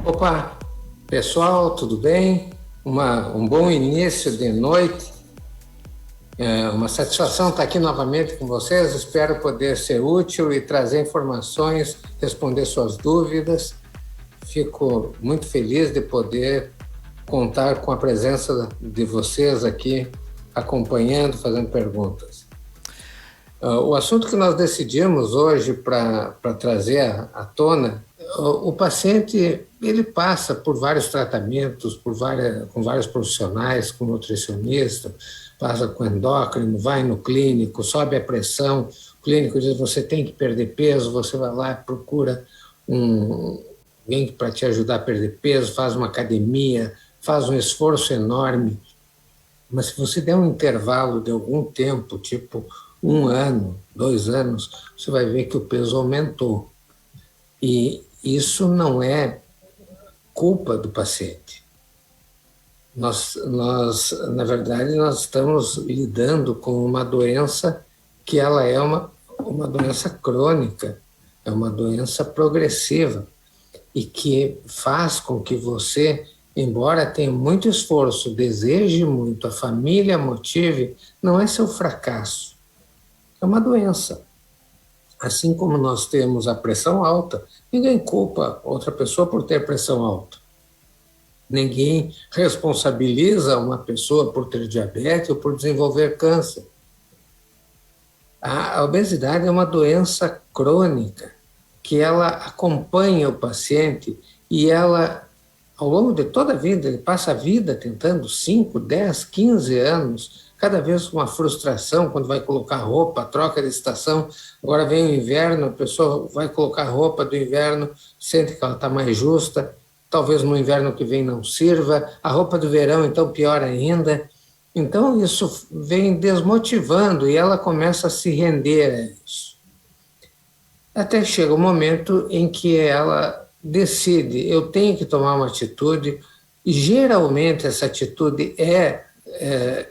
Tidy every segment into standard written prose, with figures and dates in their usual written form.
Opa, pessoal, tudo bem? Um bom início de noite. É uma satisfação estar aqui novamente com vocês. Espero poder ser útil e trazer informações, responder suas dúvidas. Fico muito feliz de poder contar com a presença de vocês aqui, acompanhando, fazendo perguntas. O assunto que nós decidimos hoje para trazer à tona, o paciente ele passa por vários tratamentos, com vários profissionais, com nutricionista, passa com endócrino, vai no clínico, sobe a pressão, o clínico diz você tem que perder peso, você vai lá e procura alguém para te ajudar a perder peso, faz uma academia, faz um esforço enorme, mas se você der um intervalo de algum tempo, tipo 1 ano, 2 anos, você vai ver que o peso aumentou. E isso não é culpa do paciente. Na verdade, nós estamos lidando com uma doença que ela é uma doença crônica, é uma doença progressiva e que faz com que você, embora tenha muito esforço, deseje muito, a família motive, não é seu fracasso, é uma doença. Assim como nós temos a pressão alta, ninguém culpa outra pessoa por ter pressão alta. Ninguém responsabiliza uma pessoa por ter diabetes ou por desenvolver câncer. A obesidade é uma doença crônica que ela acompanha o paciente e ela, ao longo de toda a vida, ele passa a vida tentando 5, 10, 15 anos, cada vez com uma frustração quando vai colocar roupa, troca de estação. Agora vem o inverno, a pessoa vai colocar roupa do inverno, sente que ela está mais justa, talvez no inverno que vem não sirva, a roupa do verão então pior ainda. Então isso vem desmotivando e ela começa a se render a isso. Até chega o momento em que ela decide, eu tenho que tomar uma atitude, e geralmente essa atitude é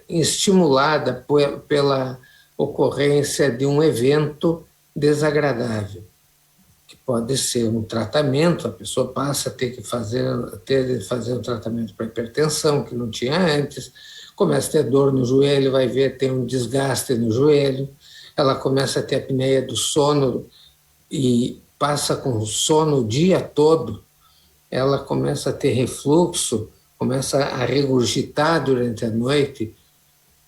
estimulada pela ocorrência de um evento desagradável, que pode ser um tratamento, a pessoa passa a ter de fazer um tratamento para hipertensão, que não tinha antes, começa a ter dor no joelho, vai ver, tem um desgaste no joelho, ela começa a ter apneia do sono e passa com sono o dia todo, ela começa a ter refluxo, começa a regurgitar durante a noite.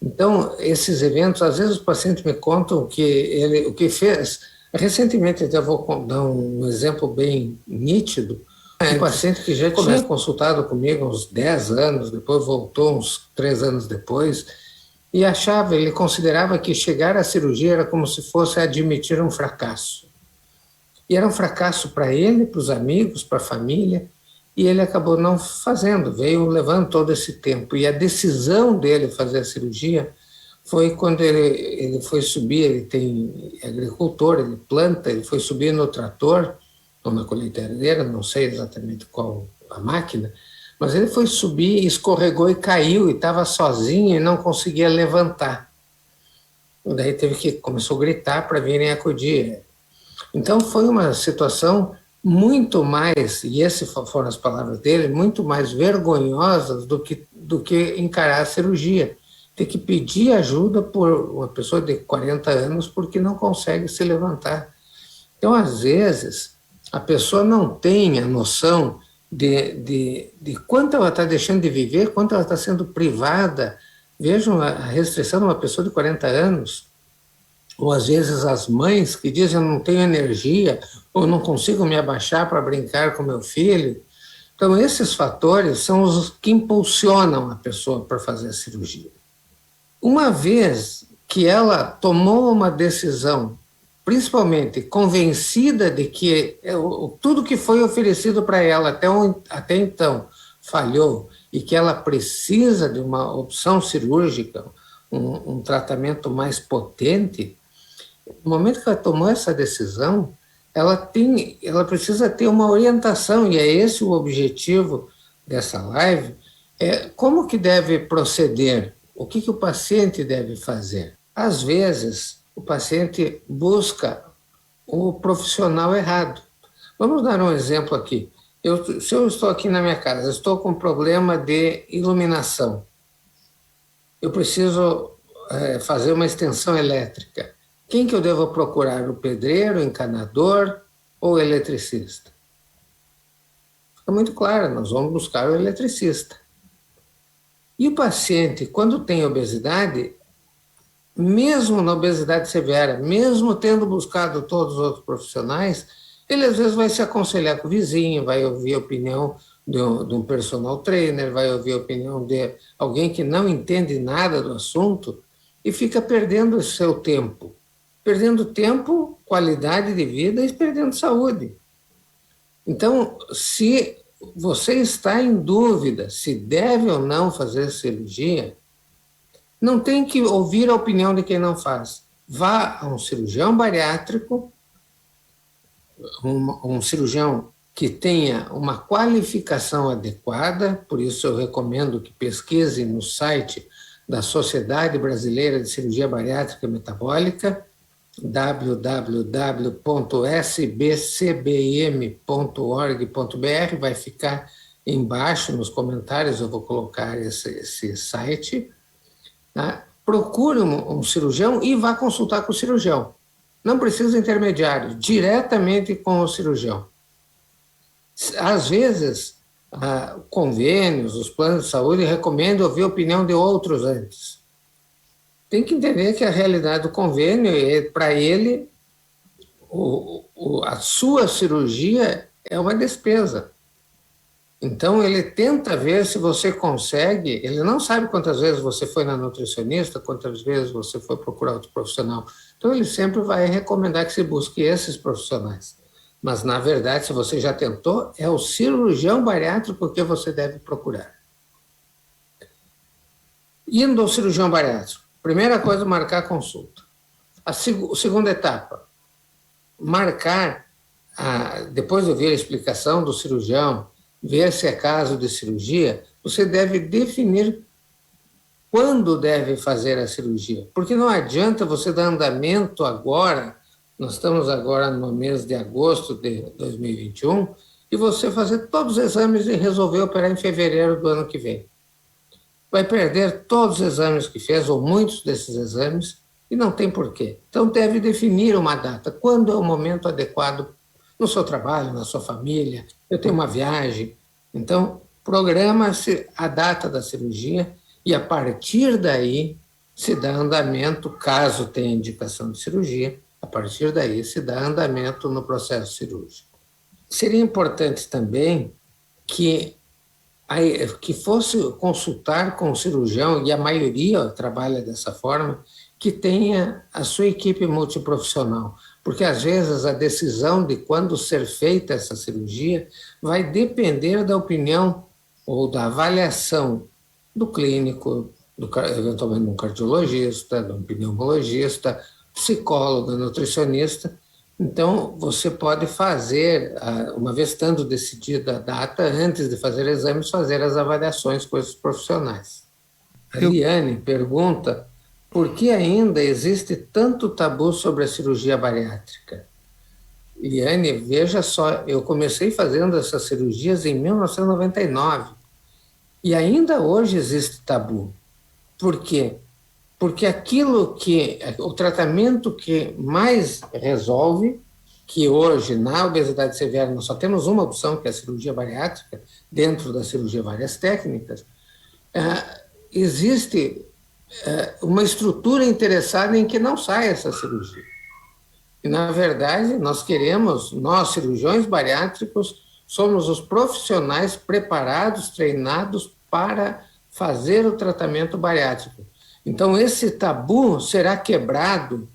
Então, esses eventos, às vezes os pacientes me contam o que fez. Recentemente, até vou dar um exemplo bem nítido. Um paciente que já tinha consultado comigo uns 10 anos, depois voltou uns 3 anos depois, e ele considerava que chegar à cirurgia era como se fosse admitir um fracasso. E era um fracasso para ele, para os amigos, para a família, e ele acabou não fazendo, veio levando todo esse tempo. E a decisão dele fazer a cirurgia foi quando ele foi subir, ele é agricultor, ele planta, ele foi subir no trator, ou na colheitadeira, não sei exatamente qual a máquina, mas ele foi subir, escorregou e caiu, e estava sozinho e não conseguia levantar. Daí começou a gritar para virem acudir. Então foi uma situação muito mais, e essas foram as palavras dele, muito mais vergonhosas do que encarar a cirurgia. Ter que pedir ajuda por uma pessoa de 40 anos porque não consegue se levantar. Então, às vezes, a pessoa não tem a noção de quanto ela está deixando de viver, quanto ela está sendo privada. Vejam a restrição de uma pessoa de 40 anos, ou às vezes as mães que dizem eu não tenho energia, ou não consigo me abaixar para brincar com meu filho. Então, esses fatores são os que impulsionam a pessoa para fazer a cirurgia. Uma vez que ela tomou uma decisão, principalmente convencida de que tudo que foi oferecido para ela até então falhou e que ela precisa de uma opção cirúrgica, um tratamento mais potente, no momento que ela tomou essa decisão, ela precisa ter uma orientação, e é esse o objetivo dessa live, como que deve proceder, o que o paciente deve fazer. Às vezes, o paciente busca o profissional errado. Vamos dar um exemplo aqui. Se eu estou aqui na minha casa, estou com problema de iluminação, eu preciso fazer uma extensão elétrica. Quem que eu devo procurar? O pedreiro, o encanador ou o eletricista? Fica muito claro, nós vamos buscar o eletricista. E o paciente, quando tem obesidade, mesmo na obesidade severa, mesmo tendo buscado todos os outros profissionais, ele às vezes vai se aconselhar com o vizinho, vai ouvir a opinião de um personal trainer, vai ouvir a opinião de alguém que não entende nada do assunto e fica perdendo o seu tempo. Perdendo tempo, qualidade de vida e perdendo saúde. Então, se você está em dúvida se deve ou não fazer cirurgia, não tem que ouvir a opinião de quem não faz. Vá a um cirurgião bariátrico, um cirurgião que tenha uma qualificação adequada, por isso eu recomendo que pesquise no site da Sociedade Brasileira de Cirurgia Bariátrica e Metabólica, www.sbcbm.org.br, vai ficar embaixo nos comentários, eu vou colocar esse site. Tá? Procure um cirurgião e vá consultar com o cirurgião. Não precisa intermediário, diretamente com o cirurgião. Às vezes, convênios, os planos de saúde recomendam ouvir a opinião de outros antes. Tem que entender que a realidade do convênio, para ele, a sua cirurgia é uma despesa. Então, ele tenta ver se você consegue, ele não sabe quantas vezes você foi na nutricionista, quantas vezes você foi procurar outro profissional. Então, ele sempre vai recomendar que se busque esses profissionais. Mas, na verdade, se você já tentou, é o cirurgião bariátrico que você deve procurar. Indo ao cirurgião bariátrico, primeira coisa, marcar a consulta. A segunda etapa, marcar, depois de ouvir a explicação do cirurgião, ver se é caso de cirurgia, você deve definir quando deve fazer a cirurgia. Porque não adianta você dar andamento agora, nós estamos agora no mês de agosto de 2021, e você fazer todos os exames e resolver operar em fevereiro do ano que vem. Vai perder todos os exames que fez, ou muitos desses exames, e não tem porquê. Então deve definir uma data, quando é o momento adequado no seu trabalho, na sua família, eu tenho uma viagem. Então, programa-se a data da cirurgia e, a partir daí, se dá andamento, caso tenha indicação de cirurgia, a partir daí se dá andamento no processo cirúrgico. Seria importante também que fosse consultar com o cirurgião, e a maioria trabalha dessa forma, que tenha a sua equipe multiprofissional, porque às vezes a decisão de quando ser feita essa cirurgia vai depender da opinião ou da avaliação do clínico, eventualmente de um cardiologista, de um pneumologista, psicólogo, nutricionista. Então, você pode fazer, uma vez estando decidida a data, antes de fazer exames, fazer as avaliações com esses profissionais. A Liane pergunta: por que ainda existe tanto tabu sobre a cirurgia bariátrica? Liane, veja só, eu comecei fazendo essas cirurgias em 1999 e ainda hoje existe tabu. Por quê? Porque o tratamento que mais resolve, que hoje na obesidade severa nós só temos uma opção, que é a cirurgia bariátrica, dentro da cirurgia várias técnicas, existe uma estrutura interessada em que não saia essa cirurgia. E, na verdade, nós cirurgiões bariátricos, somos os profissionais preparados, treinados para fazer o tratamento bariátrico. Então, esse tabu será quebrado,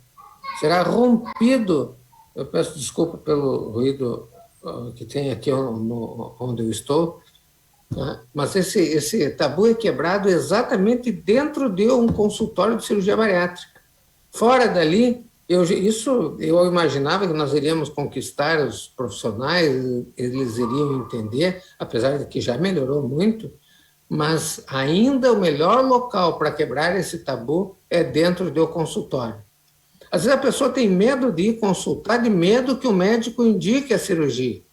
será rompido. Eu peço desculpa pelo ruído que tem aqui onde eu estou, né? Mas esse tabu é quebrado exatamente dentro de um consultório de cirurgia bariátrica. Fora dali, eu imaginava que nós iríamos conquistar os profissionais, eles iriam entender, apesar de que já melhorou muito, mas ainda o melhor local para quebrar esse tabu é dentro do consultório. Às vezes a pessoa tem medo de ir consultar, de medo que o médico indique a cirurgia.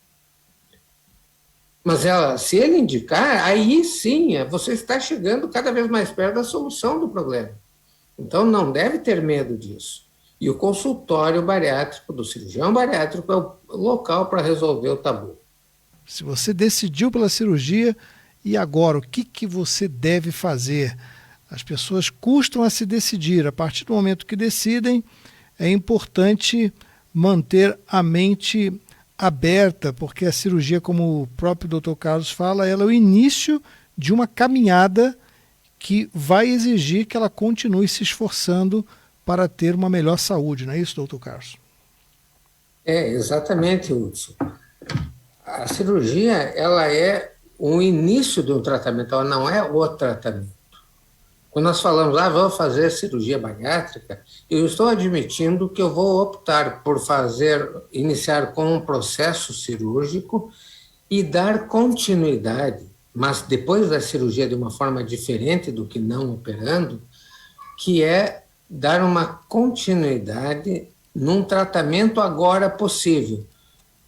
Mas se ele indicar, aí sim, você está chegando cada vez mais perto da solução do problema. Então, não deve ter medo disso. E o consultório bariátrico do cirurgião bariátrico é o local para resolver o tabu. Se você decidiu pela cirurgia, e agora, o que você deve fazer? As pessoas custam a se decidir. A partir do momento que decidem, é importante manter a mente aberta, porque a cirurgia, como o próprio Dr. Carlos fala, ela é o início de uma caminhada que vai exigir que ela continue se esforçando para ter uma melhor saúde, não é isso, Dr. Carlos? Exatamente, Hudson. A cirurgia, ela é o início de um tratamento, ela não é o tratamento. Quando nós falamos, vou fazer cirurgia bariátrica, eu estou admitindo que eu vou optar por iniciar com um processo cirúrgico e dar continuidade, mas depois da cirurgia de uma forma diferente do que não operando, que é dar uma continuidade num tratamento agora possível.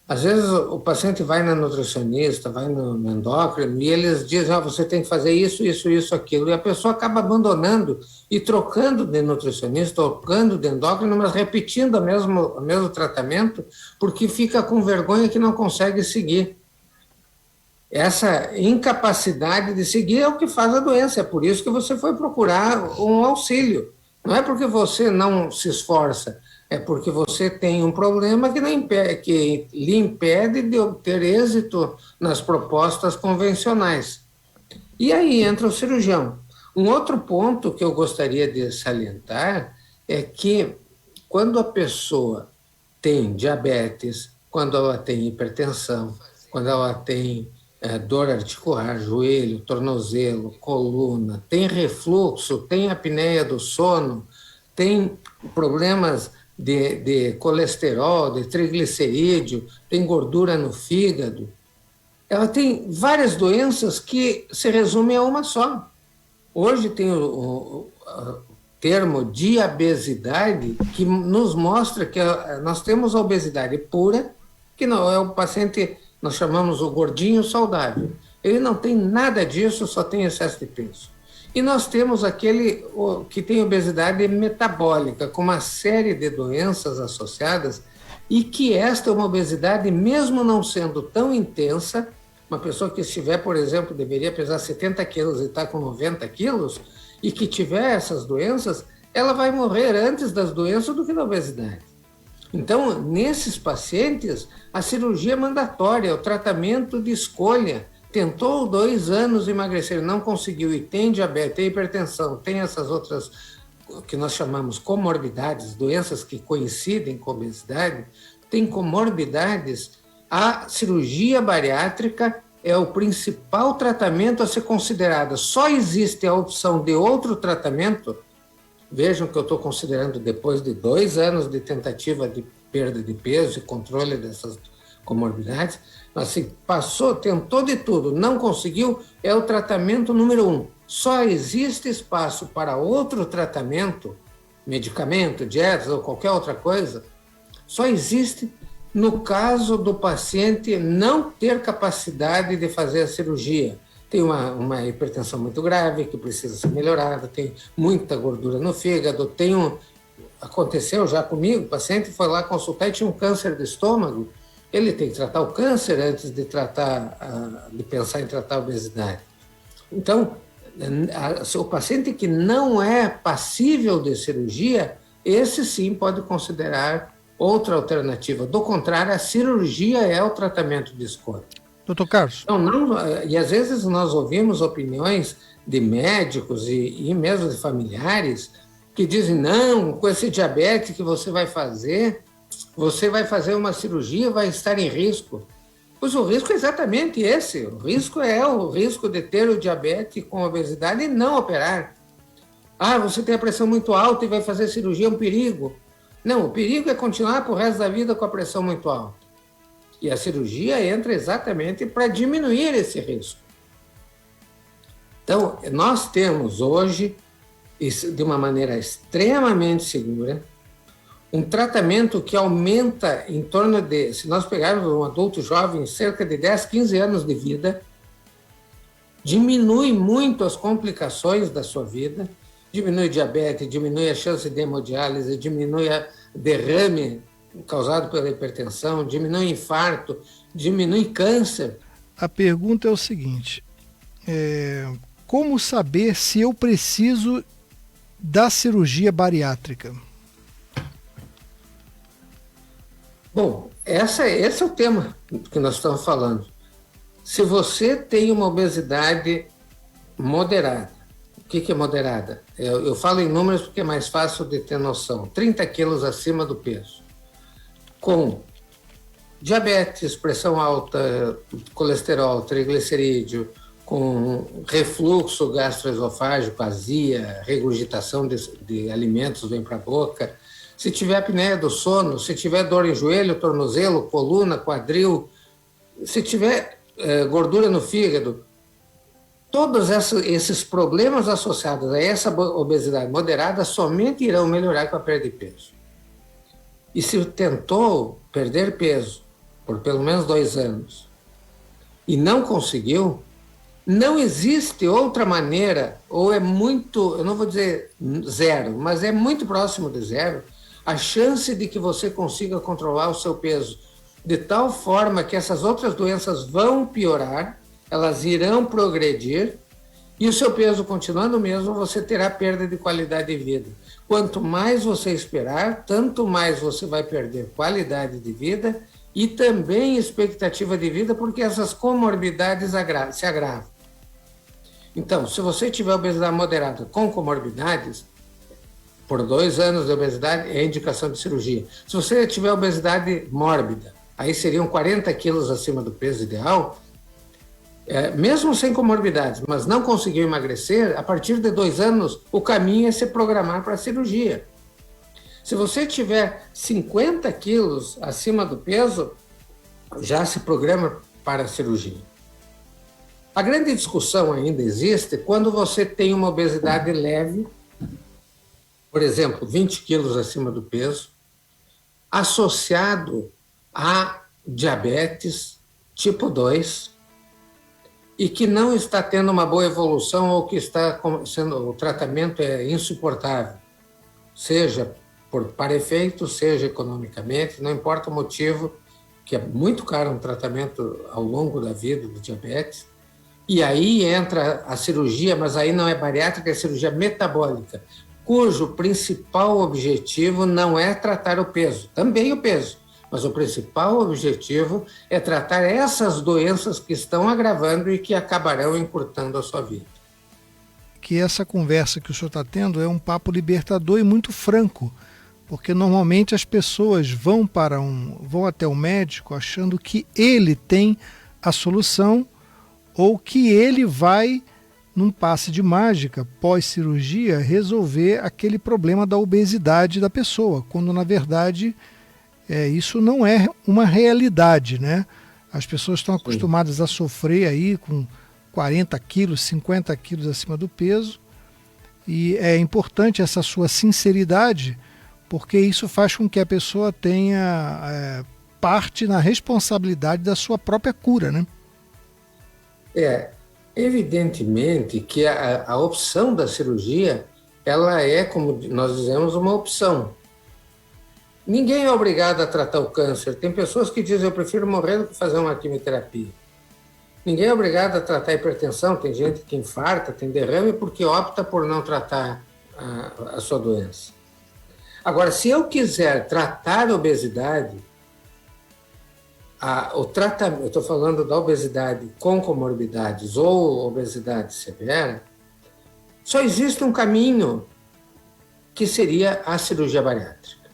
Às vezes o paciente vai na nutricionista, vai no endócrino, e eles dizem, você tem que fazer isso, isso, isso, aquilo, e a pessoa acaba abandonando e trocando de nutricionista, trocando de endócrino, mas repetindo o mesmo tratamento, porque fica com vergonha que não consegue seguir. Essa incapacidade de seguir é o que faz a doença, é por isso que você foi procurar um auxílio. Não é porque você não se esforça, é porque você tem um problema que lhe impede de obter êxito nas propostas convencionais. E aí entra o cirurgião. Um outro ponto que eu gostaria de salientar é que quando a pessoa tem diabetes, quando ela tem hipertensão, quando ela tem dor articular, joelho, tornozelo, coluna, tem refluxo, tem apneia do sono, tem problemas de colesterol, de triglicerídeo, tem gordura no fígado. Ela tem várias doenças que se resumem a uma só. Hoje tem o termo diabesidade, que nos mostra que nós temos a obesidade pura, que não é o paciente, nós chamamos o gordinho saudável. Ele não tem nada disso, só tem excesso de peso. E nós temos aquele que tem obesidade metabólica, com uma série de doenças associadas, e que esta é uma obesidade, mesmo não sendo tão intensa, uma pessoa que estiver, por exemplo, deveria pesar 70 quilos e está com 90 quilos, e que tiver essas doenças, ela vai morrer antes das doenças do que da obesidade. Então, nesses pacientes, a cirurgia é mandatória, o tratamento de escolha. Tentou 2 anos emagrecer, não conseguiu, e tem diabetes, tem hipertensão, tem essas outras que nós chamamos comorbidades, doenças que coincidem com a obesidade, tem comorbidades, a cirurgia bariátrica é o principal tratamento a ser considerado. Só existe a opção de outro tratamento, vejam que eu estou considerando depois de 2 anos de tentativa de perda de peso e controle dessas comorbidades, assim, tentou de tudo, não conseguiu, é o tratamento número 1. Só existe espaço para outro tratamento, medicamento, dietas ou qualquer outra coisa, só existe no caso do paciente não ter capacidade de fazer a cirurgia. Tem uma hipertensão muito grave que precisa ser melhorada, tem muita gordura no fígado, aconteceu já comigo, o paciente foi lá consultar e tinha um câncer de estômago. Ele tem que tratar o câncer antes de pensar em tratar a obesidade. Então, o paciente que não é passível de cirurgia, esse sim pode considerar outra alternativa. Do contrário, a cirurgia é o tratamento de escolha. Doutor Carlos. E às vezes nós ouvimos opiniões de médicos e mesmo de familiares que dizem, não, com esse diabetes que você vai fazer uma cirurgia, vai estar em risco. Pois o risco é exatamente esse. O risco é o risco de ter o diabetes com obesidade e não operar. Você tem a pressão muito alta e vai fazer cirurgia, é um perigo. Não, o perigo é continuar pro resto da vida com a pressão muito alta. E a cirurgia entra exatamente para diminuir esse risco. Então, nós temos hoje, de uma maneira extremamente segura, um tratamento que aumenta em torno de, se nós pegarmos um adulto jovem, cerca de 10, 15 anos de vida, diminui muito as complicações da sua vida, diminui diabetes, diminui a chance de hemodiálise, diminui a derrame causado pela hipertensão, diminui infarto, diminui câncer. A pergunta é o seguinte, como saber se eu preciso da cirurgia bariátrica? Bom, esse é o tema que nós estamos falando. Se você tem uma obesidade moderada, o que é moderada? Eu falo em números porque é mais fácil de ter noção. 30 quilos acima do peso, com diabetes, pressão alta, colesterol, triglicerídeo, com refluxo gastroesofágico, azia, regurgitação de alimentos vem para a boca. Se tiver apneia do sono, se tiver dor em joelho, tornozelo, coluna, quadril, se tiver gordura no fígado, todos esses problemas associados a essa obesidade moderada somente irão melhorar com a perda de peso. E se tentou perder peso por pelo menos 2 anos e não conseguiu, não existe outra maneira, ou é muito, eu não vou dizer zero, mas é muito próximo de zero, a chance de que você consiga controlar o seu peso de tal forma que essas outras doenças vão piorar, elas irão progredir, e o seu peso continuando o mesmo, você terá perda de qualidade de vida. Quanto mais você esperar, tanto mais você vai perder qualidade de vida e também expectativa de vida, porque essas comorbidades se agravam. Então, se você tiver obesidade moderada com comorbidades, por 2 anos de obesidade, é indicação de cirurgia. Se você tiver obesidade mórbida, aí seriam 40 quilos acima do peso ideal, mesmo sem comorbidades, mas não conseguiu emagrecer, a partir de 2 anos, o caminho é se programar para a cirurgia. Se você tiver 50 quilos acima do peso, já se programa para a cirurgia. A grande discussão ainda existe quando você tem uma obesidade leve, por exemplo, 20 quilos acima do peso, associado a diabetes tipo 2, e que não está tendo uma boa evolução ou que está sendo, o tratamento é insuportável, seja para efeito, seja economicamente, não importa o motivo, que é muito caro um tratamento ao longo da vida do diabetes. E aí entra a cirurgia, mas aí não é bariátrica, é cirurgia metabólica, cujo principal objetivo não é tratar o peso, também o peso, mas o principal objetivo é tratar essas doenças que estão agravando e que acabarão encurtando a sua vida. Que essa conversa que o senhor está tendo é um papo libertador e muito franco, porque normalmente as pessoas vão até o médico achando que ele tem a solução ou que ele vai, num passe de mágica, pós-cirurgia, resolver aquele problema da obesidade da pessoa, quando na verdade isso não é uma realidade, né? As pessoas estão acostumadas a sofrer aí com 40 quilos, 50 quilos acima do peso, e é importante essa sua sinceridade, porque isso faz com que a pessoa tenha parte na responsabilidade da sua própria cura, né? Evidentemente que a opção da cirurgia, ela é, como nós dizemos, uma opção. Ninguém é obrigado a tratar o câncer. Tem pessoas que dizem, eu prefiro morrer do que fazer uma quimioterapia. Ninguém é obrigado a tratar a hipertensão. Tem gente que infarta, tem derrame, porque opta por não tratar a sua doença. Agora, se eu quiser tratar a obesidade, eu estou falando da obesidade com comorbidades ou obesidade severa, só existe um caminho, que seria a cirurgia bariátrica.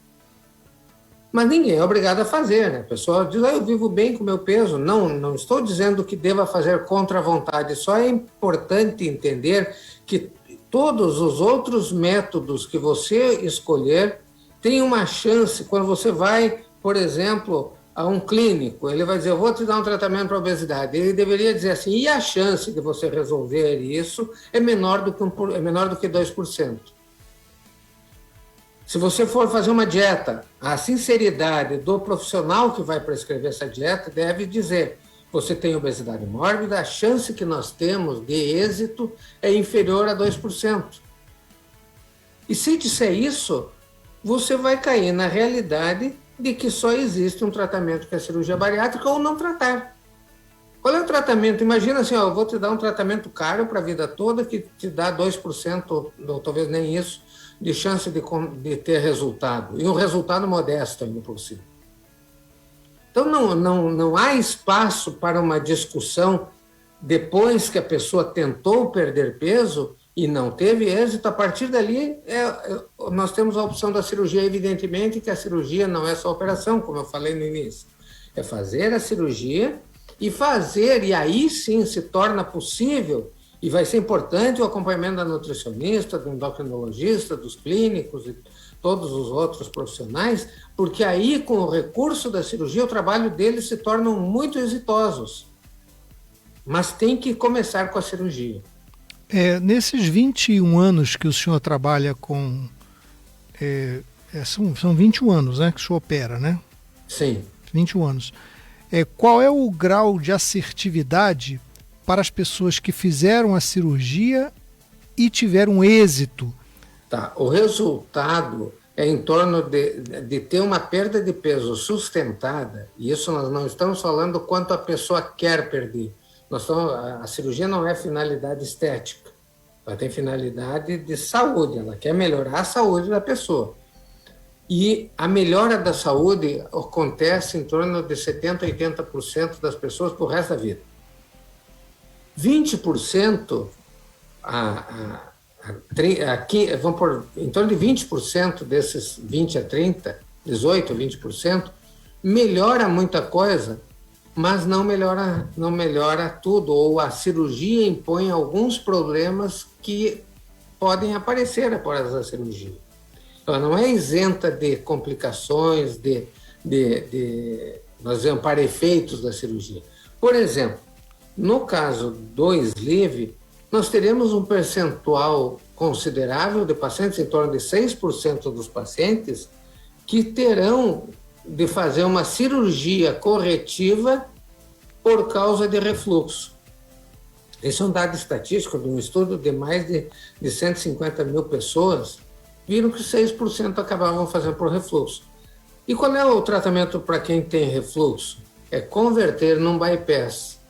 Mas ninguém é obrigado a fazer, né? A pessoa diz, eu vivo bem com o meu peso. Não estou dizendo que deva fazer contra a vontade, só é importante entender que todos os outros métodos que você escolher têm uma chance. Quando você vai, por exemplo, a um clínico, ele vai dizer, eu vou te dar um tratamento para obesidade. Ele deveria dizer assim, e a chance de você resolver isso é menor do que 2%. Se você for fazer uma dieta, a sinceridade do profissional que vai prescrever essa dieta deve dizer: você tem obesidade mórbida, a chance que nós temos de êxito é inferior a 2%. E se disser isso, você vai cair na realidade de que só existe um tratamento que é a cirurgia bariátrica ou não tratar. Qual é o tratamento? Imagina assim, eu vou te dar um tratamento caro para a vida toda que te dá 2%, ou talvez nem isso, de chance de ter resultado. E um resultado modesto ainda por cima. Então não há espaço para uma discussão depois que a pessoa tentou perder peso e não teve êxito. A partir dali, nós temos a opção da cirurgia, evidentemente que a cirurgia não é só operação, como eu falei no início. É fazer a cirurgia e aí sim se torna possível, e vai ser importante o acompanhamento da nutricionista, do endocrinologista, dos clínicos e todos os outros profissionais, porque aí, com o recurso da cirurgia, o trabalho deles se tornam muito exitosos. Mas tem que começar com a cirurgia. Nesses 21 anos que o senhor trabalha com... são 21 anos, né, que o senhor opera, né? Sim. 21 anos. Qual é o grau de assertividade para as pessoas que fizeram a cirurgia e tiveram êxito? Tá. O resultado é em torno de ter uma perda de peso sustentada, e isso nós não estamos falando quanto a pessoa quer perder. A cirurgia não é finalidade estética, ela tem finalidade de saúde, ela quer melhorar a saúde da pessoa. E a melhora da saúde acontece em torno de 70%, 80% das pessoas para o resto da vida. 20%, vamos por, em torno de 20% desses 20 a 30, 18 a 20%, melhora muita coisa, mas não melhora tudo, ou a cirurgia impõe alguns problemas que podem aparecer após a cirurgia. Ela não é isenta de complicações, nós dizemos, para efeitos da cirurgia. Por exemplo, no caso do sleeve, nós teremos um percentual considerável de pacientes, em torno de 6% dos pacientes, que terão de fazer uma cirurgia corretiva por causa de refluxo. Esse é um dado estatístico de um estudo de mais de 150 mil pessoas, viram que 6% acabavam fazendo por refluxo. E qual é o tratamento para quem tem refluxo? É converter num bypass.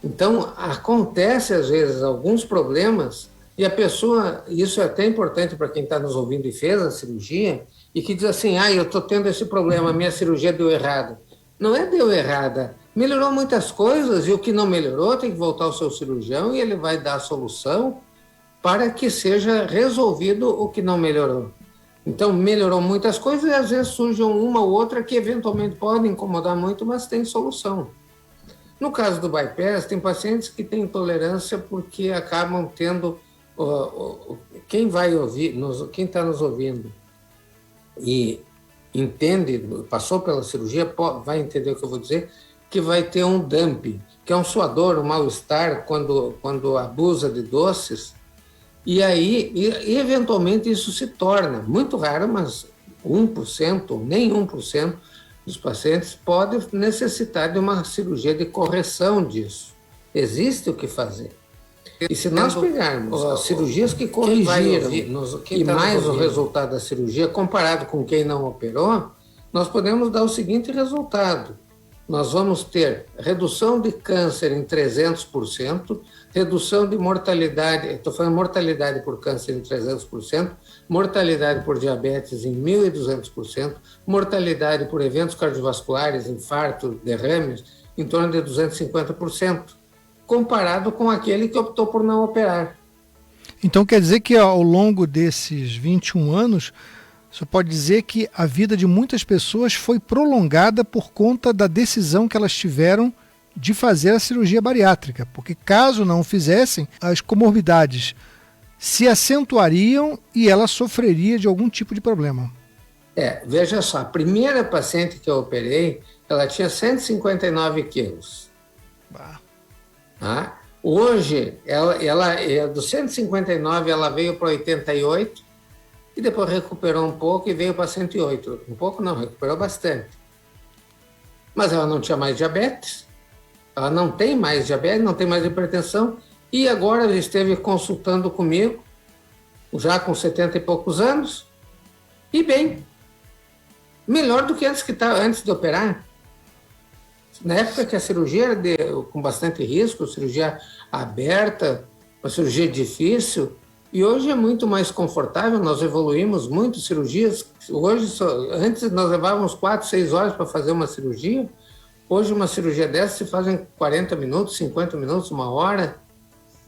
Então, acontece às vezes alguns problemas e a pessoa, isso é até importante para quem está nos ouvindo e fez a cirurgia, e que diz assim, eu estou tendo esse problema, a minha cirurgia deu errado. Não é deu errada, melhorou muitas coisas e o que não melhorou tem que voltar ao seu cirurgião e ele vai dar a solução para que seja resolvido o que não melhorou. Então, melhorou muitas coisas e às vezes surge uma ou outra que eventualmente pode incomodar muito, mas tem solução. No caso do bypass, tem pacientes que têm intolerância porque acabam tendo... Quem vai ouvir, quem está nos ouvindo e entende, passou pela cirurgia, vai entender o que eu vou dizer, que vai ter um dumping, que é um suador, um mal-estar quando abusa de doces, e aí, eventualmente, isso se torna muito raro, mas 1% ou nem 1% dos pacientes pode necessitar de uma cirurgia de correção disso. Existe o que fazer. E se nós pegarmos as cirurgias que corrigiram e mais o resultado da cirurgia, comparado com quem não operou, nós podemos dar o seguinte resultado. Nós vamos ter redução de câncer em 300%, redução de mortalidade, estou falando mortalidade por câncer em 300%, mortalidade por diabetes em 1.200%, mortalidade por eventos cardiovasculares, infarto, derrames, em torno de 250%, comparado com aquele que optou por não operar. Então quer dizer que ao longo desses 21 anos, você pode dizer que a vida de muitas pessoas foi prolongada por conta da decisão que elas tiveram de fazer a cirurgia bariátrica, porque caso não fizessem, as comorbidades se acentuariam e ela sofreria de algum tipo de problema. Veja só, a primeira paciente que eu operei, ela tinha 159 quilos. Hoje, ela dos 159, ela veio para 88, e depois recuperou um pouco e veio para 108. Um pouco não, recuperou bastante. Mas ela não tinha mais diabetes, ela não tem mais diabetes, não tem mais hipertensão, e agora ela esteve consultando comigo, já com 70 e poucos anos, e bem, melhor do que antes de operar. Na época que a cirurgia era com bastante risco, cirurgia aberta, uma cirurgia difícil, e hoje é muito mais confortável, nós evoluímos muito cirurgias. Hoje, antes nós levávamos 4, 6 horas para fazer uma cirurgia, hoje uma cirurgia dessa se faz em 40 minutos, 50 minutos, 1 hora.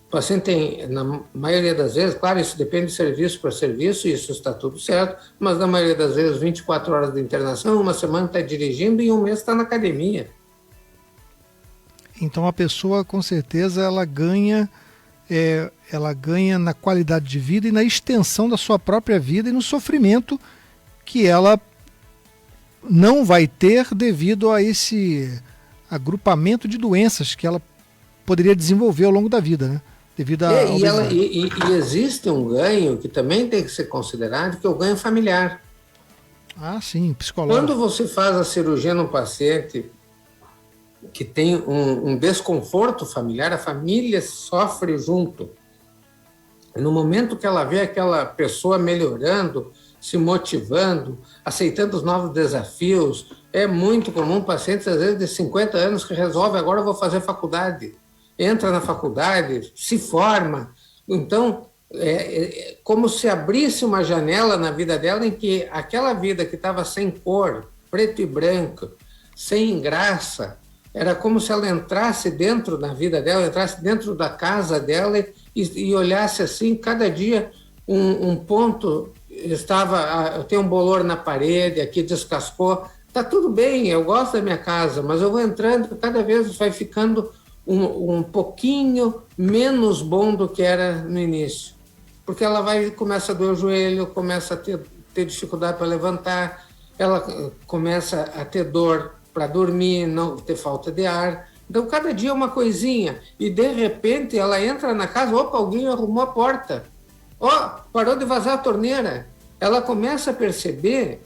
O paciente tem, na maioria das vezes, claro, isso depende de serviço para serviço, isso está tudo certo, mas na maioria das vezes 24 horas de internação, uma semana está dirigindo e um mês está na academia. Então a pessoa, com certeza, ela ganha na qualidade de vida e na extensão da sua própria vida e no sofrimento que ela não vai ter devido a esse agrupamento de doenças que ela poderia desenvolver ao longo da vida, né? Devido à obesidade. E existe um ganho que também tem que ser considerado, que é o ganho familiar. Ah, sim, psicológico. Quando você faz a cirurgia num paciente que tem um desconforto familiar, a família sofre junto. No momento que ela vê aquela pessoa melhorando, se motivando, aceitando os novos desafios, é muito comum pacientes, às vezes, de 50 anos que resolve, agora eu vou fazer faculdade. Entra na faculdade, se forma. Então, é como se abrisse uma janela na vida dela em que aquela vida que estava sem cor, preto e branco, sem graça, era como se ela entrasse dentro da vida dela, entrasse dentro da casa dela e olhasse assim, cada dia um ponto eu tenho um bolor na parede, aqui descascou, tá tudo bem, eu gosto da minha casa, mas eu vou entrando, cada vez vai ficando um pouquinho menos bom do que era no início, porque ela começa a doer o joelho, começa a ter dificuldade para levantar, ela começa a ter dor para dormir, não ter falta de ar. Então, cada dia é uma coisinha. E, de repente, ela entra na casa, opa, alguém arrumou a porta. Parou de vazar a torneira. Ela começa a perceber,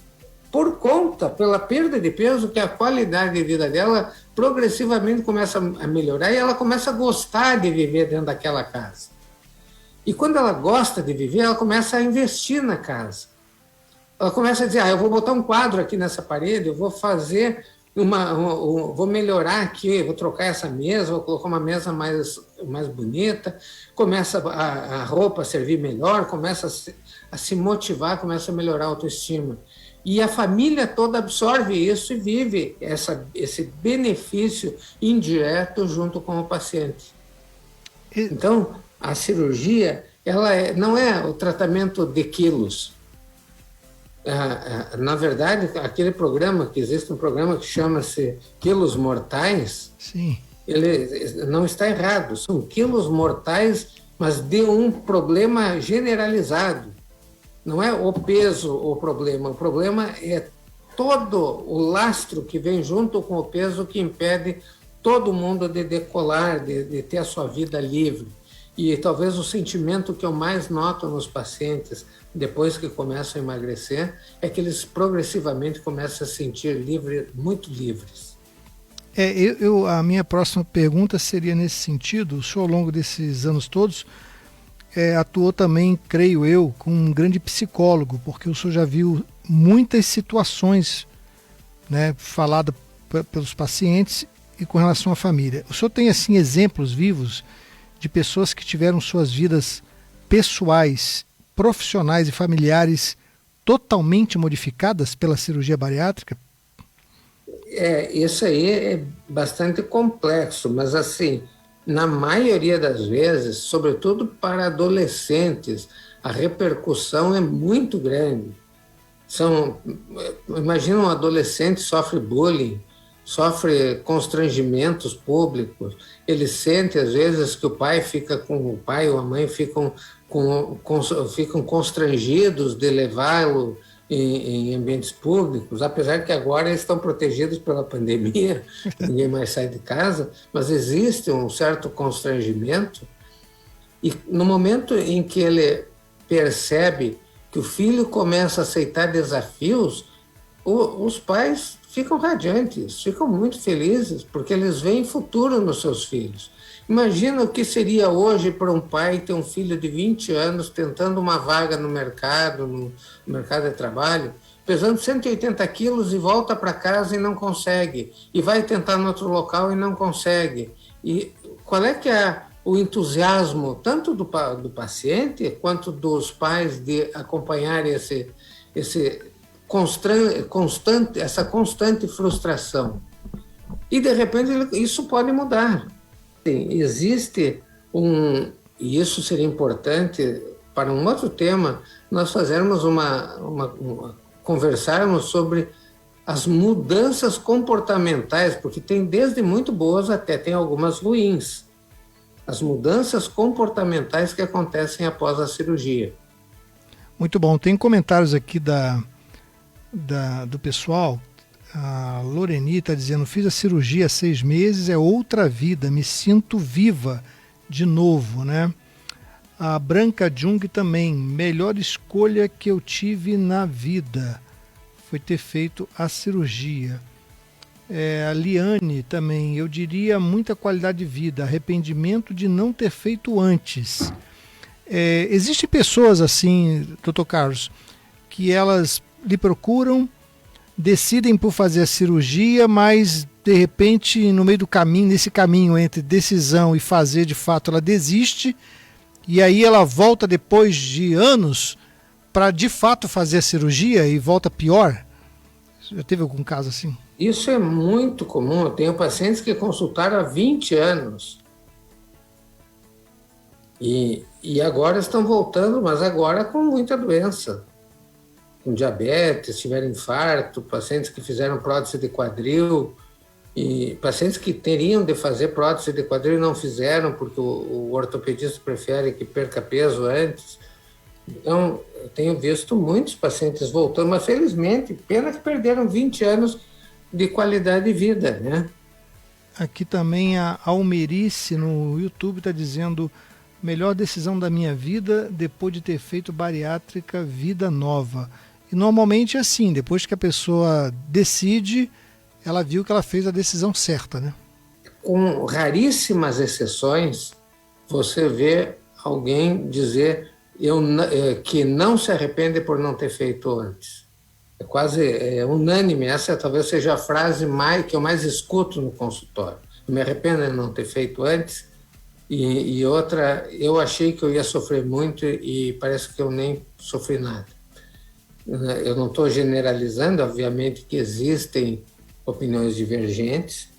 pela perda de peso, que a qualidade de vida dela progressivamente começa a melhorar e ela começa a gostar de viver dentro daquela casa. E quando ela gosta de viver, ela começa a investir na casa. Ela começa a dizer, eu vou botar um quadro aqui nessa parede, eu vou fazer vou melhorar aqui, vou trocar essa mesa, vou colocar uma mesa mais bonita, começa a roupa a servir melhor, começa a se motivar, começa a melhorar a autoestima. E a família toda absorve isso e vive esse benefício indireto junto com o paciente. Então, a cirurgia não é o tratamento de quilos. Na verdade, aquele programa, que existe um programa que chama-se Quilos Mortais, sim, ele não está errado, são quilos mortais, mas de um problema generalizado. Não é o peso o problema é todo o lastro que vem junto com o peso que impede todo mundo de decolar, de ter a sua vida livre. E talvez o sentimento que eu mais noto nos pacientes, depois que começam a emagrecer, é que eles progressivamente começam a se sentir muito livres. A minha próxima pergunta seria nesse sentido. O senhor, ao longo desses anos todos, atuou também, creio eu, como um grande psicólogo, porque o senhor já viu muitas situações, né, faladas pelos pacientes e com relação à família. O senhor tem, assim, exemplos vivos de pessoas que tiveram suas vidas pessoais, profissionais e familiares totalmente modificadas pela cirurgia bariátrica? Isso aí é bastante complexo, mas assim, na maioria das vezes, sobretudo para adolescentes, a repercussão é muito grande. Imagina um adolescente sofre bullying, sofre constrangimentos públicos, ele sente às vezes que o pai ou a mãe ficam constrangidos de levá-lo em ambientes públicos, apesar que agora eles estão protegidos pela pandemia, ninguém mais sai de casa, mas existe um certo constrangimento, e no momento em que ele percebe que o filho começa a aceitar desafios, os pais ficam radiantes, ficam muito felizes, porque eles veem futuro nos seus filhos. Imagina o que seria hoje para um pai ter um filho de 20 anos tentando uma vaga no mercado de trabalho, pesando 180 quilos e volta para casa e não consegue, e vai tentar no outro local e não consegue. E qual é que é o entusiasmo, tanto do paciente quanto dos pais, de acompanhar essa constante frustração? E, de repente, isso pode mudar. Existe e isso seria importante para um outro tema, nós fazermos conversarmos sobre as mudanças comportamentais, porque tem desde muito boas até tem algumas ruins. As mudanças comportamentais que acontecem após a cirurgia. Muito bom. Tem comentários aqui do pessoal. A Loreni está dizendo: fiz a cirurgia há 6 meses, é outra vida, me sinto viva de novo, né? A Branca Jung também, melhor escolha que eu tive na vida foi ter feito a cirurgia. A Liane também, eu diria muita qualidade de vida, arrependimento de não ter feito antes. Existem pessoas assim, Dr. Carlos, que elas lhe procuram, decidem por fazer a cirurgia, mas de repente no meio do caminho, nesse caminho entre decisão e fazer de fato, ela desiste e aí ela volta depois de anos para de fato fazer a cirurgia e volta pior. Já teve algum caso assim? Isso é muito comum. Eu tenho pacientes que consultaram há 20 anos e agora estão voltando, mas agora com muita doença. Com diabetes, tiveram infarto, pacientes que fizeram prótese de quadril, e pacientes que teriam de fazer prótese de quadril e não fizeram, porque o ortopedista prefere que perca peso antes. Então, eu tenho visto muitos pacientes voltando, mas felizmente, pena que perderam 20 anos de qualidade de vida, né? Aqui também a Almerice no YouTube está dizendo: melhor decisão da minha vida depois de ter feito bariátrica, vida nova. E normalmente é assim, depois que a pessoa decide, ela viu que ela fez a decisão certa, né? Com raríssimas exceções, você vê alguém dizer que não se arrepende por não ter feito antes. É quase unânime, essa talvez seja a frase que eu mais escuto no consultório. Eu me arrependo de não ter feito antes, e outra, eu achei que eu ia sofrer muito e parece que eu nem sofri nada. Eu não estou generalizando, obviamente que existem opiniões divergentes,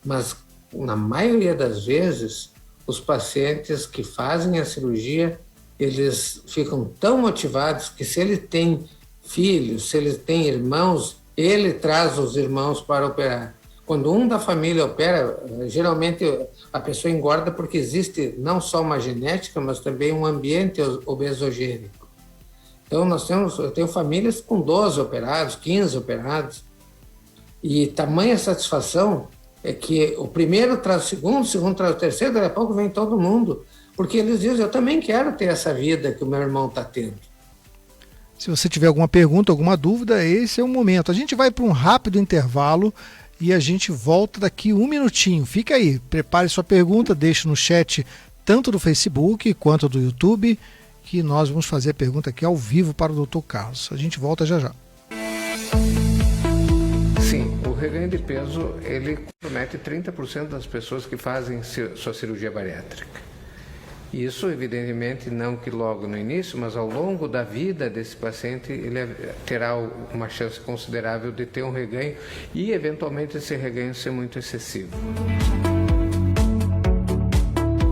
mas na maioria das vezes os pacientes que fazem a cirurgia, eles ficam tão motivados que se ele tem filhos, se ele tem irmãos, ele traz os irmãos para operar. Quando um da família opera, geralmente a pessoa engorda porque existe não só uma genética, mas também um ambiente obesogênico. Então, eu tenho famílias com 12 operados, 15 operados, e tamanha satisfação é que o primeiro traz o segundo traz o terceiro, daqui a pouco vem todo mundo, porque eles dizem: eu também quero ter essa vida que o meu irmão está tendo. Se você tiver alguma pergunta, alguma dúvida, esse é o momento. A gente vai para um rápido intervalo e a gente volta daqui 1 minutinho. Fica aí, prepare sua pergunta, deixe no chat tanto do Facebook quanto do YouTube, que nós vamos fazer a pergunta aqui ao vivo para o Dr. Carlos. A gente volta já já. Sim, o reganho de peso, ele compromete 30% das pessoas que fazem sua cirurgia bariátrica. Isso, evidentemente, não que logo no início, mas ao longo da vida desse paciente, ele terá uma chance considerável de ter um reganho e, eventualmente, esse reganho ser muito excessivo.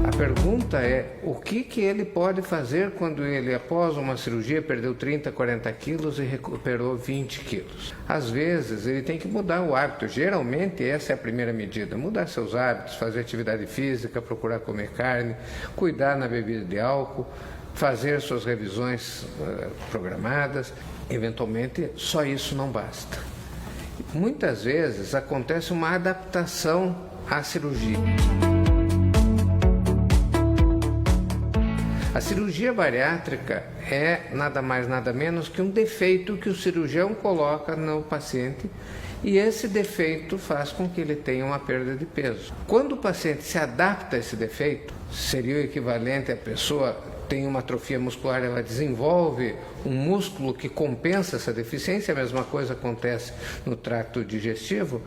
A pergunta é: o que ele pode fazer quando ele, após uma cirurgia, perdeu 30, 40 quilos e recuperou 20 quilos? Às vezes, ele tem que mudar o hábito. Geralmente, essa é a primeira medida. Mudar seus hábitos, fazer atividade física, procurar comer carne, cuidar na bebida de álcool, fazer suas revisões programadas. Eventualmente, só isso não basta. Muitas vezes, acontece uma adaptação à cirurgia. A cirurgia bariátrica é nada mais nada menos que um defeito que o cirurgião coloca no paciente, e esse defeito faz com que ele tenha uma perda de peso. Quando o paciente se adapta a esse defeito, seria o equivalente a pessoa tem uma atrofia muscular, ela desenvolve um músculo que compensa essa deficiência, a mesma coisa acontece no trato digestivo,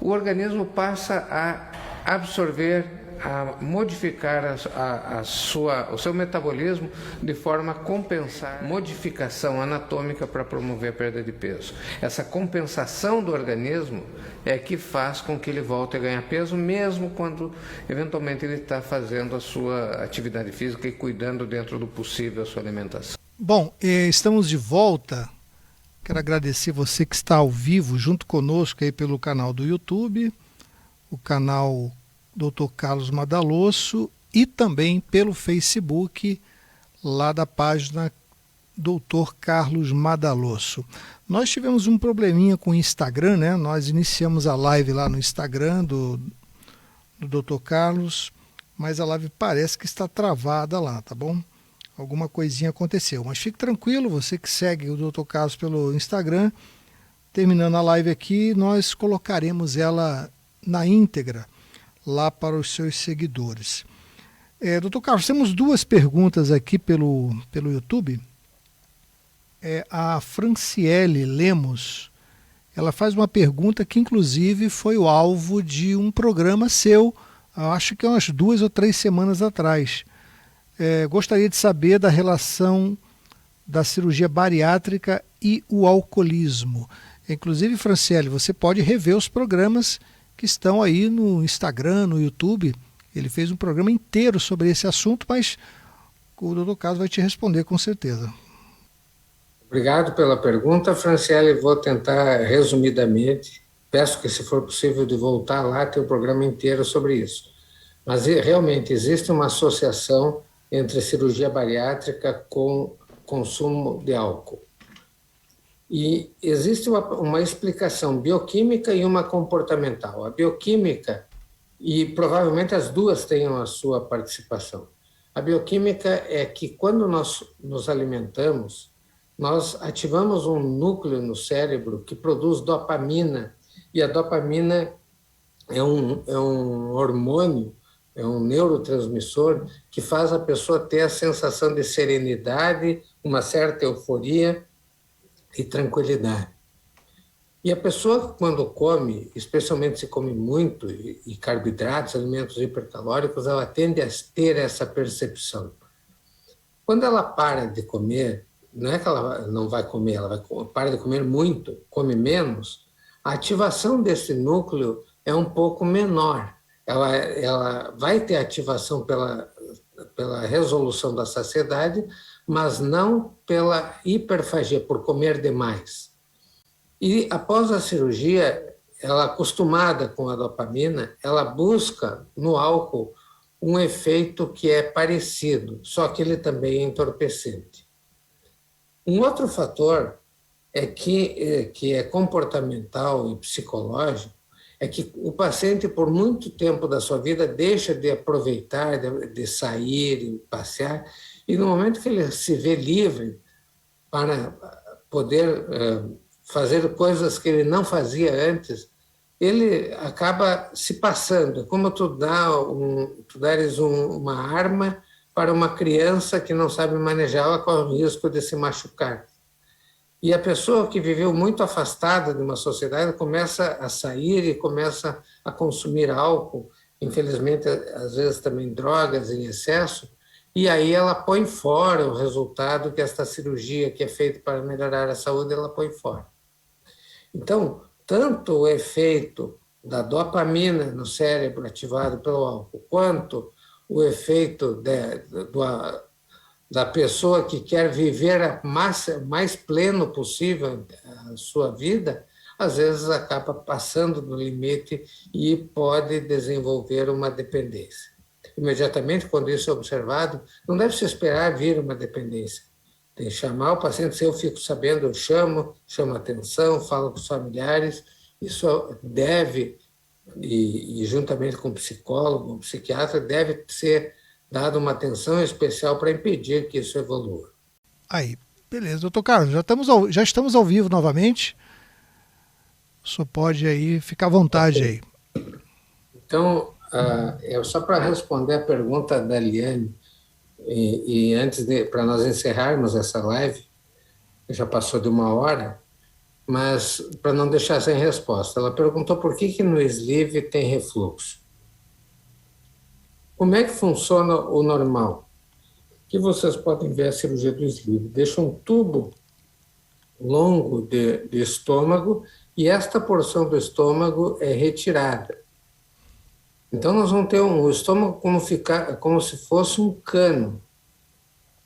o organismo passa a absorver, a modificar o seu metabolismo de forma a compensar modificação anatômica para promover a perda de peso. Essa compensação do organismo é que faz com que ele volte a ganhar peso, mesmo quando eventualmente ele está fazendo a sua atividade física e cuidando dentro do possível a sua alimentação. Bom, estamos de volta. Quero agradecer você que está ao vivo junto conosco aí pelo canal do YouTube, o canal Dr. Carlos Madalosso, e também pelo Facebook, lá da página Dr. Carlos Madalosso. Nós tivemos um probleminha com o Instagram, né? Nós iniciamos a live lá no Instagram do Dr. Carlos, mas a live parece que está travada lá, tá bom? Alguma coisinha aconteceu, mas fique tranquilo, você que segue o Dr. Carlos pelo Instagram, terminando a live aqui, nós colocaremos ela na íntegra lá para os seus seguidores. Doutor Carlos, temos duas perguntas aqui pelo YouTube. A Franciele Lemos, ela faz uma pergunta que inclusive foi o alvo de um programa seu, acho que umas 2 ou 3 semanas atrás. Gostaria de saber da relação da cirurgia bariátrica e o alcoolismo. Inclusive, Franciele, você pode rever os programas que estão aí no Instagram, no YouTube. Ele fez um programa inteiro sobre esse assunto, mas o doutor Carlos vai te responder com certeza. Obrigado pela pergunta, Franciele. Vou tentar resumidamente. Peço que, se for possível, de voltar lá, ter um programa inteiro sobre isso. Mas realmente existe uma associação entre cirurgia bariátrica com consumo de álcool. E existe uma explicação bioquímica e uma comportamental. A bioquímica, e provavelmente as duas tenham a sua participação. A bioquímica é que quando nós nos alimentamos, nós ativamos um núcleo no cérebro que produz dopamina, e a dopamina é um hormônio, é um neurotransmissor que faz a pessoa ter a sensação de serenidade, uma certa euforia e tranquilidade. E a pessoa, quando come, especialmente se come muito, e carboidratos, alimentos hipercalóricos, ela tende a ter essa percepção. Quando ela para de comer, não é que ela não vai comer, ela para de comer muito, come menos, a ativação desse núcleo é um pouco menor. Ela vai ter ativação pela resolução da saciedade, mas não pela hiperfagia, por comer demais. E após a cirurgia, ela, acostumada com a dopamina, ela busca no álcool um efeito que é parecido, só que ele também é entorpecente. Um outro fator que é comportamental e psicológico, é que o paciente, por muito tempo da sua vida, deixa de aproveitar, de sair e passear, e no momento que ele se vê livre para poder fazer coisas que ele não fazia antes, ele acaba se passando. Como tu dares uma arma para uma criança que não sabe manejá-la, corre o risco de se machucar. E a pessoa que viveu muito afastada de uma sociedade começa a sair e começa a consumir álcool, infelizmente, às vezes também drogas em excesso, e aí ela põe fora o resultado que esta cirurgia que é feita para melhorar a saúde, ela põe fora. Então, tanto o efeito da dopamina no cérebro ativado pelo álcool, quanto o efeito da pessoa que quer viver a mais pleno possível a sua vida, às vezes acaba passando do limite e pode desenvolver uma dependência. Imediatamente, quando isso é observado, não deve se esperar vir uma dependência. Tem que chamar o paciente, se eu fico sabendo, eu chamo atenção, falo com os familiares, isso deve, e juntamente com o psicólogo, o psiquiatra, deve ser dado uma atenção especial para impedir que isso evolua. Aí, beleza. Doutor Carlos, já estamos ao vivo novamente. O senhor pode aí, ficar à vontade aí. Então, só para responder a pergunta da Liane, e antes para nós encerrarmos essa live, já passou de 1 hora, mas para não deixar sem resposta, ela perguntou por que no sleeve tem refluxo. Como é que funciona o normal? Que vocês podem ver a cirurgia do sleeve. Deixa um tubo longo de estômago e esta porção do estômago é retirada. Então nós vamos ter o estômago como se fosse um cano.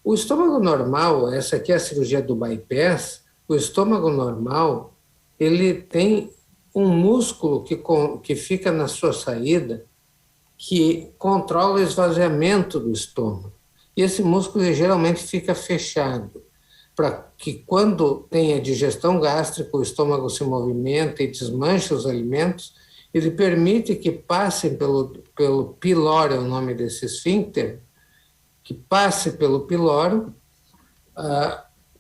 O estômago normal, essa aqui é a cirurgia do bypass, o estômago normal, ele tem um músculo que fica na sua saída que controla o esvaziamento do estômago. E esse músculo geralmente fica fechado, para que quando tem a digestão gástrica, o estômago se movimenta e desmancha os alimentos, ele permite que passem pelo pilório, é o nome desse esfíncter, que passe pelo pilório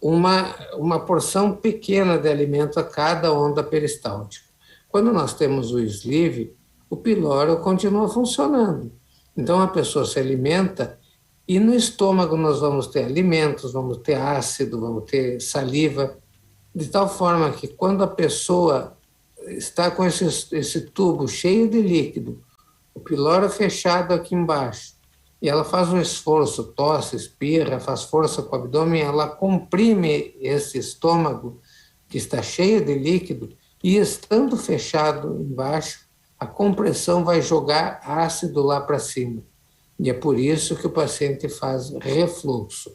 uma porção pequena de alimento a cada onda peristáltica. Quando nós temos o sleeve, o pilório continua funcionando. Então a pessoa se alimenta e no estômago nós vamos ter alimentos, vamos ter ácido, vamos ter saliva, de tal forma que quando a pessoa está com esse tubo cheio de líquido, o pilório fechado aqui embaixo, e ela faz um esforço, tosse, espirra, faz força com o abdômen, ela comprime esse estômago que está cheio de líquido, e estando fechado embaixo, a compressão vai jogar ácido lá para cima. E é por isso que o paciente faz refluxo.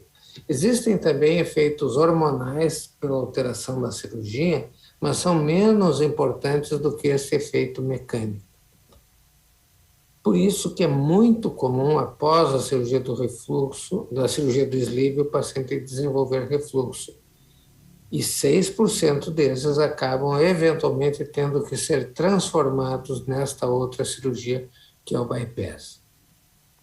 Existem também efeitos hormonais pela alteração da cirurgia, mas são menos importantes do que esse efeito mecânico. Por isso que é muito comum, após a cirurgia do refluxo, da cirurgia do sleeve, o paciente desenvolver refluxo. E 6% desses acabam eventualmente tendo que ser transformados nesta outra cirurgia, que é o bypass.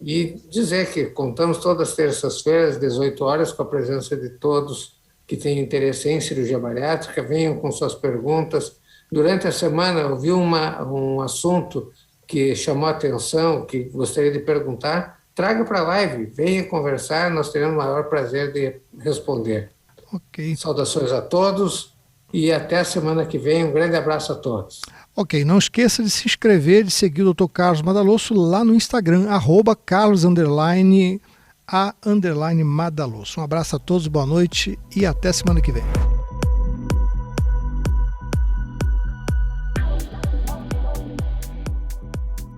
E dizer que contamos todas as terças-feiras, 18 horas, com a presença de todos que têm interesse em cirurgia bariátrica, venham com suas perguntas. Durante a semana eu vi um assunto que chamou a atenção, que gostaria de perguntar, traga para a live, venha conversar, nós teremos o maior prazer de responder. Ok. Saudações a todos e até a semana que vem. Um grande abraço a todos. Ok, não esqueça de se inscrever, de seguir o Dr. Carlos Madalosso lá no Instagram, @Carlos_A_Madalosso. Um abraço a todos, boa noite e até semana que vem.